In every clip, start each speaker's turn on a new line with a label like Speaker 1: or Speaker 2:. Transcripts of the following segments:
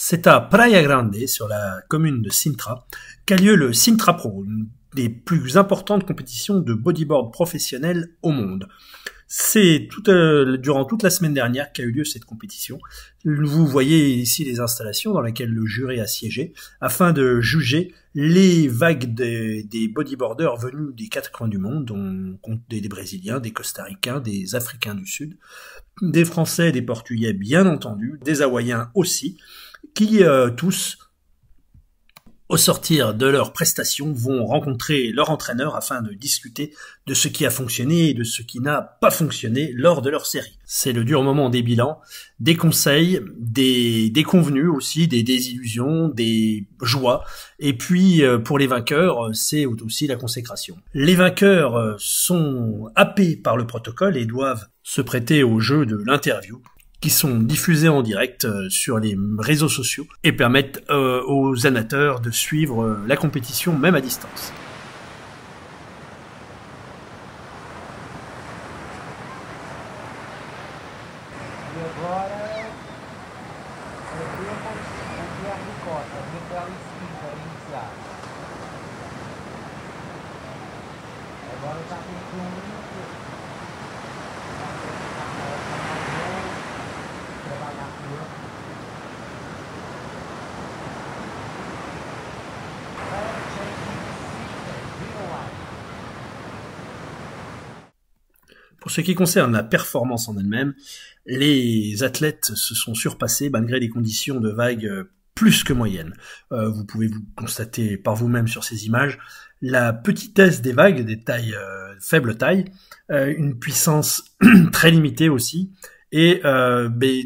Speaker 1: C'est à Praia Grande, sur la commune de Sintra, qu'a lieu le Sintra Pro, une des plus importantes compétitions de bodyboard professionnel au monde. C'est durant toute la semaine dernière qu'a eu lieu cette compétition. Vous voyez ici les installations dans lesquelles le jury a siégé afin de juger les vagues des bodyboarders venus des quatre coins du monde, dont des Brésiliens, des Costaricains, des Africains du Sud, des Français, des Portugais bien entendu, des Hawaïens aussi, qui tous, au sortir de leurs prestations, vont rencontrer leur entraîneur afin de discuter de ce qui a fonctionné et de ce qui n'a pas fonctionné lors de leur série. C'est le dur moment des bilans, des conseils, des convenus aussi, des désillusions, des joies. Et puis, pour les vainqueurs, c'est aussi la consécration. Les vainqueurs sont happés par le protocole et doivent se prêter au jeu de l'interview, qui sont diffusés en direct sur les réseaux sociaux et permettent aux amateurs de suivre la compétition même à distance. Pour ce qui concerne la performance en elle-même, les athlètes se sont surpassés malgré des conditions de vague plus que moyennes. Vous pouvez vous constater par vous-même sur ces images la petitesse des vagues, des tailles faible taille, une puissance très limitée aussi, et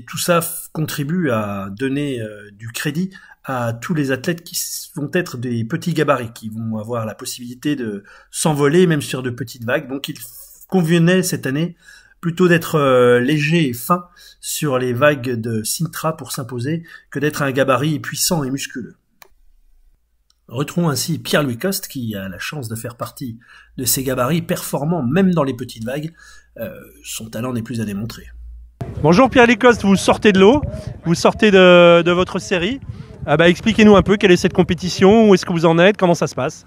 Speaker 1: tout ça contribue à donner du crédit à tous les athlètes qui vont être des petits gabarits, qui vont avoir la possibilité de s'envoler même sur de petites vagues. Donc il convenait cette année plutôt d'être léger et fin sur les vagues de Sintra pour s'imposer que d'être un gabarit puissant et musculeux. Retrouvons ainsi Pierre-Louis Coste qui a la chance de faire partie de ces gabarits performants même dans les petites vagues. Son talent n'est plus à démontrer. Bonjour Pierre-Louis Coste, vous sortez de l'eau, vous sortez de votre série. Expliquez-nous un peu quelle est cette compétition, où est-ce que vous en êtes, comment ça se passe?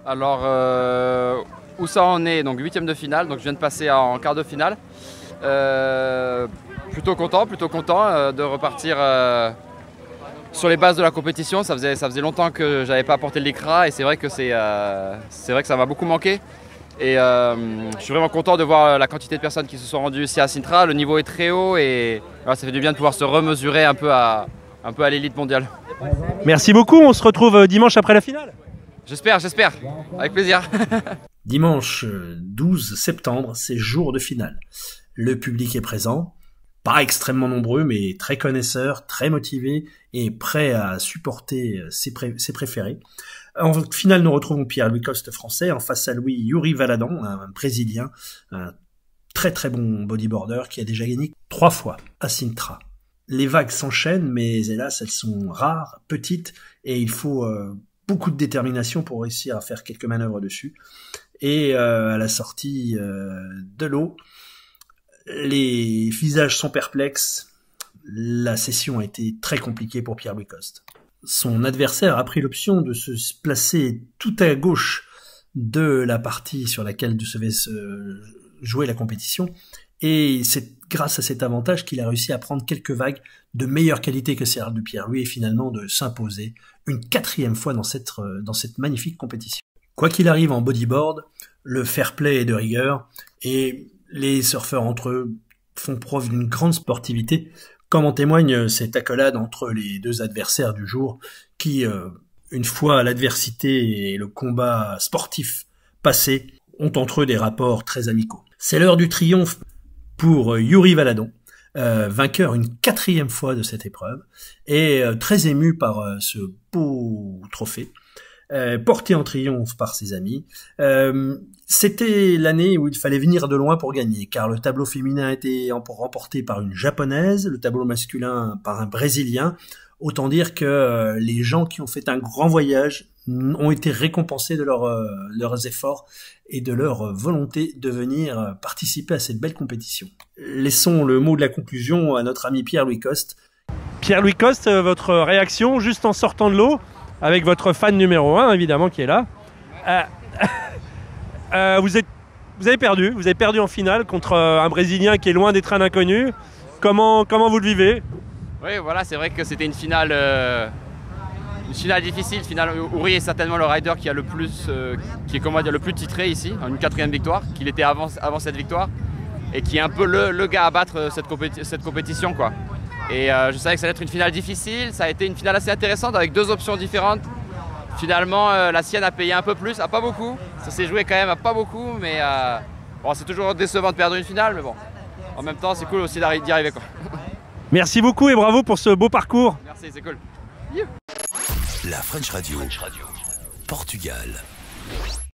Speaker 2: Alors, où ça en est, donc 8e de finale, donc je viens de passer en quart de finale. Plutôt content de repartir sur les bases de la compétition. Ça faisait longtemps que j'avais pas apporté l'ICRA et c'est vrai que ça m'a beaucoup manqué. Et je suis vraiment content de voir la quantité de personnes qui se sont rendues ici à Sintra. Le niveau est très haut et voilà, ça fait du bien de pouvoir se remesurer un peu à l'élite mondiale.
Speaker 1: Merci beaucoup, on se retrouve dimanche après la finale.
Speaker 2: J'espère, avec plaisir.
Speaker 1: Dimanche 12 septembre, c'est jour de finale. Le public est présent, pas extrêmement nombreux, mais très connaisseurs, très motivés et prêts à supporter ses préférés. En finale, nous retrouvons Pierre-Louis Coste français, en face à lui Yuri Valadon, un Brésilien, un très très bon bodyboarder qui a déjà gagné 3 fois à Sintra. Les vagues s'enchaînent, mais hélas, elles sont rares, petites, et il faut beaucoup de détermination pour réussir à faire quelques manœuvres dessus. Et à la sortie de l'eau, les visages sont perplexes. La session a été très compliquée pour Pierre-Louis Coste. Son adversaire a pris l'option de se placer tout à gauche de la partie sur laquelle devait se jouer la compétition. Et c'est grâce à cet avantage qu'il a réussi à prendre quelques vagues de meilleure qualité que celle de Pierre-Louis et finalement de s'imposer une 4e fois dans cette magnifique compétition. Quoi qu'il arrive en bodyboard, le fair play est de rigueur et les surfeurs entre eux font preuve d'une grande sportivité, comme en témoigne cette accolade entre les deux adversaires du jour qui, une fois l'adversité et le combat sportif passé, ont entre eux des rapports très amicaux. C'est l'heure du triomphe pour Yuri Valadon, vainqueur une 4e fois de cette épreuve et très ému par ce beau trophée. Porté en triomphe par ses amis. C'était l'année où il fallait venir de loin pour gagner, car le tableau féminin a été remporté par une japonaise, le tableau masculin par un brésilien. Autant dire que les gens qui ont fait un grand voyage ont été récompensés de leurs efforts et de leur volonté de venir participer à cette belle compétition. Laissons le mot de la conclusion à notre ami Pierre-Louis Coste,
Speaker 3: Pierre-Louis Coste, votre réaction juste en sortant de l'eau, avec votre fan numéro 1 évidemment qui est là. Vous avez perdu en finale contre un Brésilien qui est loin d'être un inconnu. Comment vous le vivez?
Speaker 2: Oui, voilà, c'est vrai que c'était une finale difficile. Ouri est certainement le rider qui a le plus, qui est comment dire, le plus titré ici, une 4e victoire, qu'il était avant cette victoire, et qui est un peu le gars à battre cette compétition, quoi. Et je savais que ça allait être une finale difficile. Ça a été une finale assez intéressante avec 2 options différentes. Finalement, la sienne a payé un peu plus, pas beaucoup. Ça s'est joué quand même à pas beaucoup, mais bon, c'est toujours décevant de perdre une finale, mais bon, en même temps, c'est cool aussi d'y arriver, quoi.
Speaker 3: Merci beaucoup et bravo pour ce beau parcours.
Speaker 2: Merci, c'est cool.
Speaker 4: La French Radio, Portugal.